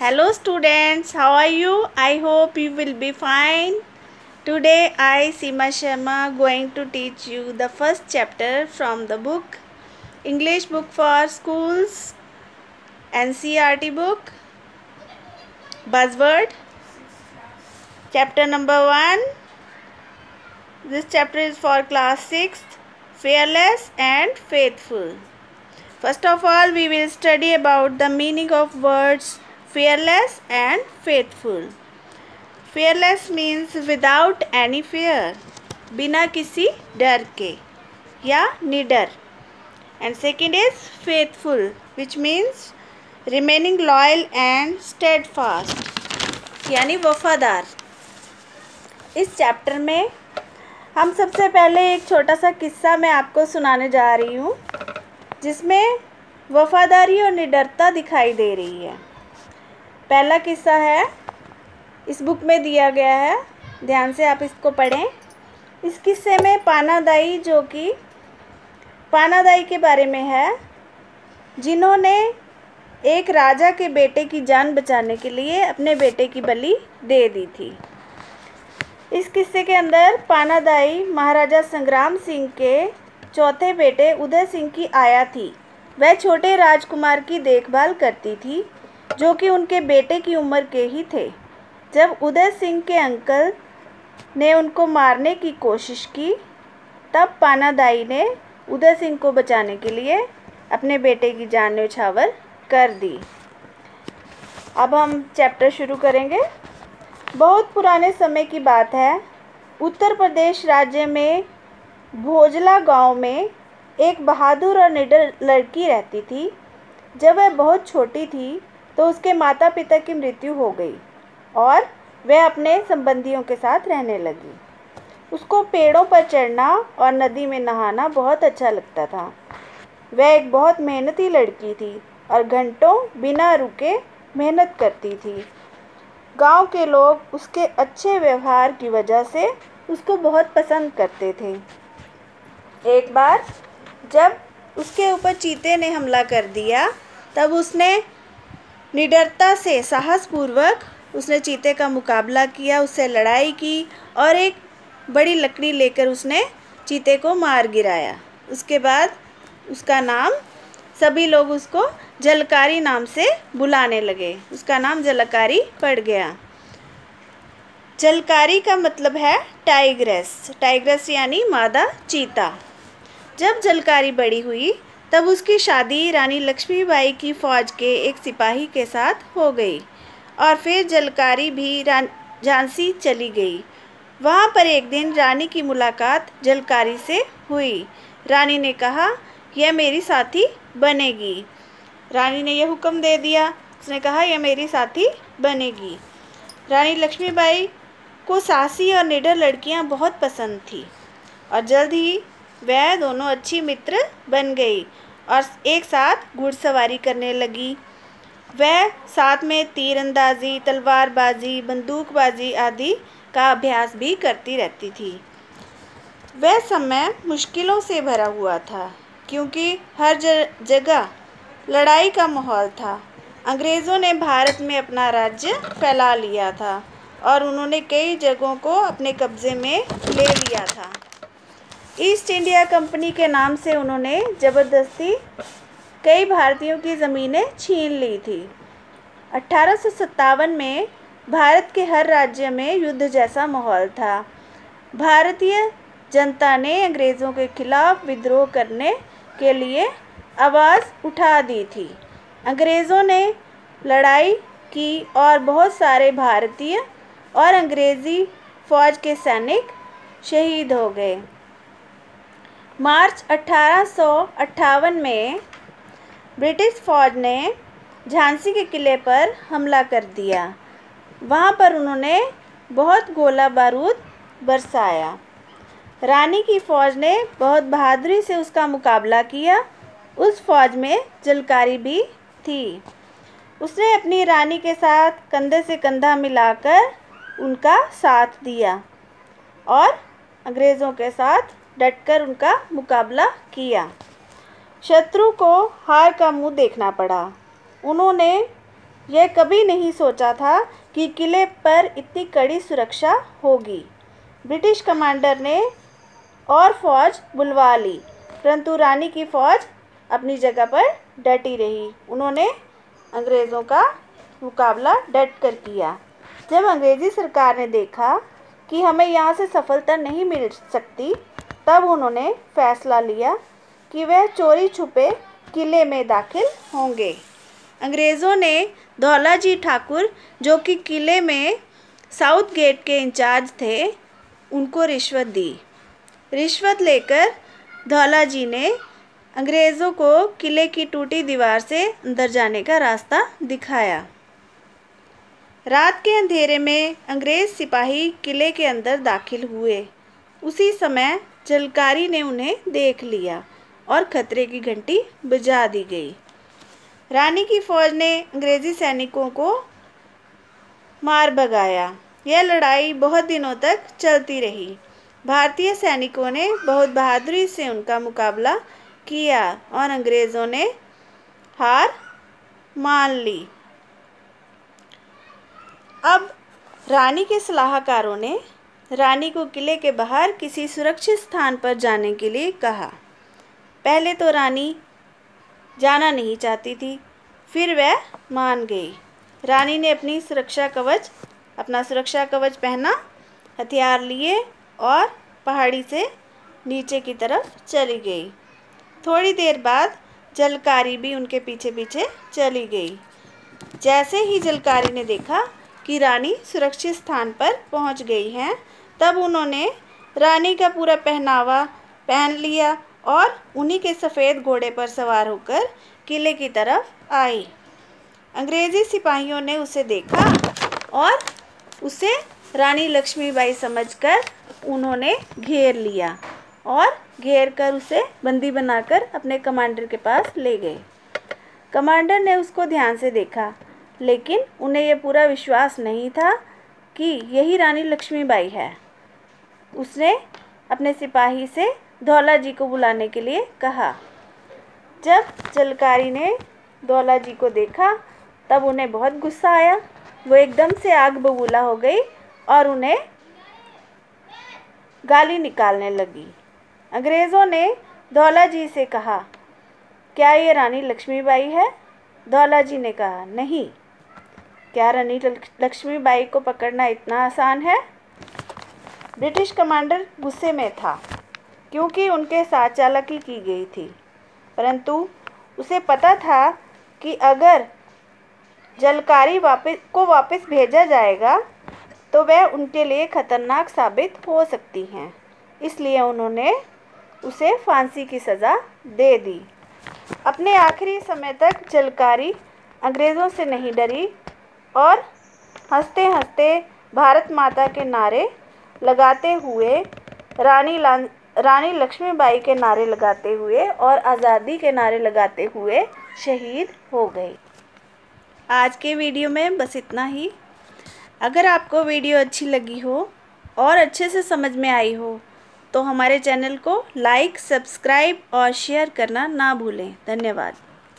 Hello students, how are you? I hope you will be fine. Today I, Seema Sharma, going to teach you the first chapter from the book English book for schools, NCERT book, Buzzword, chapter number 1. This chapter is for class 6th, Fearless and Faithful. First of all, we will study about the meaning of words fearless and faithful. Fearless means without any fear, बिना किसी डर के या निडर. And second is faithful, which means remaining loyal and steadfast, यानी वफादार. इस chapter में हम सबसे पहले एक छोटा सा किस्सा मैं आपको सुनाने जा रही हूँ, जिसमें वफादारी और निडरता दिखाई दे रही है. पहला किस्सा है, इस बुक में दिया गया है, ध्यान से आप इसको पढ़ें. इस किस्से में पानादाई, जो कि पानादाई के बारे में है, जिन्होंने एक राजा के बेटे की जान बचाने के लिए अपने बेटे की बलि दे दी थी. इस किस्से के अंदर पानादाई महाराजा संग्राम सिंह के चौथे बेटे उदय सिंह की आया थी. वह छोटे राजकुमार की देखभाल करती थी, जो कि उनके बेटे की उम्र के ही थे. जब उदय सिंह के अंकल ने उनको मारने की कोशिश की, तब पानादाई ने उदय सिंह को बचाने के लिए अपने बेटे की जान न्यौछावर कर दी. अब हम चैप्टर शुरू करेंगे. बहुत पुराने समय की बात है. उत्तर प्रदेश राज्य में भोजला गांव में एक बहादुर और निडर लड़की रहती थी. जब वह बहुत छोटी थी तो उसके माता पिता की मृत्यु हो गई और वह अपने संबंधियों के साथ रहने लगी. उसको पेड़ों पर चढ़ना और नदी में नहाना बहुत अच्छा लगता था. वह एक बहुत मेहनती लड़की थी और घंटों बिना रुके मेहनत करती थी. गांव के लोग उसके अच्छे व्यवहार की वजह से उसको बहुत पसंद करते थे. एक बार जब उसके ऊपर चीते ने हमला कर दिया, तब उसने निडरता से, साहसपूर्वक उसने चीते का मुकाबला किया, उससे लड़ाई की और एक बड़ी लकड़ी लेकर उसने चीते को मार गिराया. उसके बाद उसका नाम, सभी लोग उसको जलकारी नाम से बुलाने लगे. उसका नाम जलकारी पड़ गया. जलकारी का मतलब है टाइग्रेस. टाइग्रेस यानी मादा चीता. जब जलकारी बड़ी हुई, तब उसकी शादी रानी लक्ष्मीबाई की फ़ौज के एक सिपाही के साथ हो गई और फिर जलकारी भी झांसी चली गई. वहाँ पर एक दिन रानी की मुलाकात जलकारी से हुई. रानी ने कहा, यह मेरी साथी बनेगी. रानी ने यह हुक्म दे दिया. उसने कहा, यह मेरी साथी बनेगी. रानी लक्ष्मीबाई को साहसी और निडर लड़कियाँ बहुत पसंद थी और जल्द ही वह दोनों अच्छी मित्र बन गई और एक साथ घुड़सवारी करने लगी. वह साथ में तीरंदाजी, तलवारबाजी, बंदूकबाजी आदि का अभ्यास भी करती रहती थी. वह समय मुश्किलों से भरा हुआ था, क्योंकि हर जगह लड़ाई का माहौल था. अंग्रेज़ों ने भारत में अपना राज्य फैला लिया था और उन्होंने कई जगहों को अपने कब्ज़े में ले लिया था. ईस्ट इंडिया कंपनी के नाम से उन्होंने ज़बरदस्ती कई भारतीयों की ज़मीनें छीन ली थी. 1857 में भारत के हर राज्य में युद्ध जैसा माहौल था. भारतीय जनता ने अंग्रेज़ों के खिलाफ विद्रोह करने के लिए आवाज़ उठा दी थी. अंग्रेज़ों ने लड़ाई की और बहुत सारे भारतीय और अंग्रेज़ी फ़ौज के सैनिक शहीद हो गए. मार्च 1858 में ब्रिटिश फ़ौज ने झांसी के किले पर हमला कर दिया. वहाँ पर उन्होंने बहुत गोला बारूद बरसाया. रानी की फ़ौज ने बहुत बहादुरी से उसका मुकाबला किया. उस फ़ौज में जलकारी भी थी. उसने अपनी रानी के साथ कंधे से कंधा मिलाकर उनका साथ दिया और अंग्रेज़ों के साथ डटकर उनका मुकाबला किया. शत्रु को हार का मुंह देखना पड़ा. उन्होंने यह कभी नहीं सोचा था कि किले पर इतनी कड़ी सुरक्षा होगी। ब्रिटिश कमांडर ने और फौज बुलवा ली, परंतु रानी की फौज अपनी जगह पर डटी रही। उन्होंने अंग्रेज़ों का मुकाबला डट कर किया। जब अंग्रेज़ी सरकार ने देखा कि हमें यहाँ से सफलता नहीं मिल सकती, तब उन्होंने फैसला लिया कि वह चोरी छुपे किले में दाखिल होंगे। अंग्रेज़ों ने धौलाजी ठाकुर, जो कि किले में साउथ गेट के इंचार्ज थे, उनको रिश्वत दी। रिश्वत लेकर धौलाजी ने अंग्रेज़ों को किले की टूटी दीवार से अंदर जाने का रास्ता दिखाया। रात के अंधेरे में अंग्रेज़ सिपाही किले के अंदर दाखिल हुए। उसी समय जलकारी ने उन्हें देख लिया और खतरे की घंटी बजा दी गई। रानी की फौज ने अंग्रेज़ी सैनिकों को मार भगाया। यह लड़ाई बहुत दिनों तक चलती रही। भारतीय सैनिकों ने बहुत बहादुरी से उनका मुकाबला किया और अंग्रेज़ों ने हार मान ली। अब रानी के सलाहकारों ने रानी को किले के बाहर किसी सुरक्षित स्थान पर जाने के लिए कहा। पहले तो रानी जाना नहीं चाहती थी, फिर वह मान गई। रानी ने अपना सुरक्षा कवच पहना, हथियार लिए और पहाड़ी से नीचे की तरफ चली गई। थोड़ी देर बाद जलकारी भी उनके पीछे पीछे चली गई। जैसे ही जलकारी ने देखा कि रानी सुरक्षित स्थान पर पहुंच गई हैं, तब उन्होंने रानी का पूरा पहनावा पहन लिया और उन्हीं के सफ़ेद घोड़े पर सवार होकर किले की तरफ आई। अंग्रेज़ी सिपाहियों ने उसे देखा और उसे रानी लक्ष्मीबाई समझकर उन्होंने घेर लिया और घेर कर उसे बंदी बनाकर अपने कमांडर के पास ले गए। कमांडर ने उसको ध्यान से देखा, लेकिन उन्हें यह पूरा विश्वास नहीं था कि यही रानी लक्ष्मीबाई है। उसने अपने सिपाही से धौलाजी को बुलाने के लिए कहा। जब जलकारी ने धौलाजी को देखा, तब उन्हें बहुत गुस्सा आया। वो एकदम से आग बबूला हो गई और उन्हें गाली निकालने लगी। अंग्रेज़ों ने धौलाजी से कहा, क्या ये रानी लक्ष्मीबाई है? धौलाजी ने कहा, नहीं। क्या रानी लक्ष्मीबाई को पकड़ना इतना आसान है? ब्रिटिश कमांडर गुस्से में था, क्योंकि उनके साथ चालाकी की गई थी, परंतु उसे पता था कि अगर जलकारी वापस भेजा जाएगा तो वह उनके लिए खतरनाक साबित हो सकती हैं। इसलिए उन्होंने उसे फांसी की सज़ा दे दी। अपने आखिरी समय तक जलकारी अंग्रेज़ों से नहीं डरी और हंसते हंसते भारत माता के नारे लगाते हुए, रानी लक्ष्मीबाई के नारे लगाते हुए और आज़ादी के नारे लगाते हुए शहीद हो गई। आज के वीडियो में बस इतना ही। अगर आपको वीडियो अच्छी लगी हो और अच्छे से समझ में आई हो तो हमारे चैनल को लाइक, सब्सक्राइब और शेयर करना ना भूलें। धन्यवाद।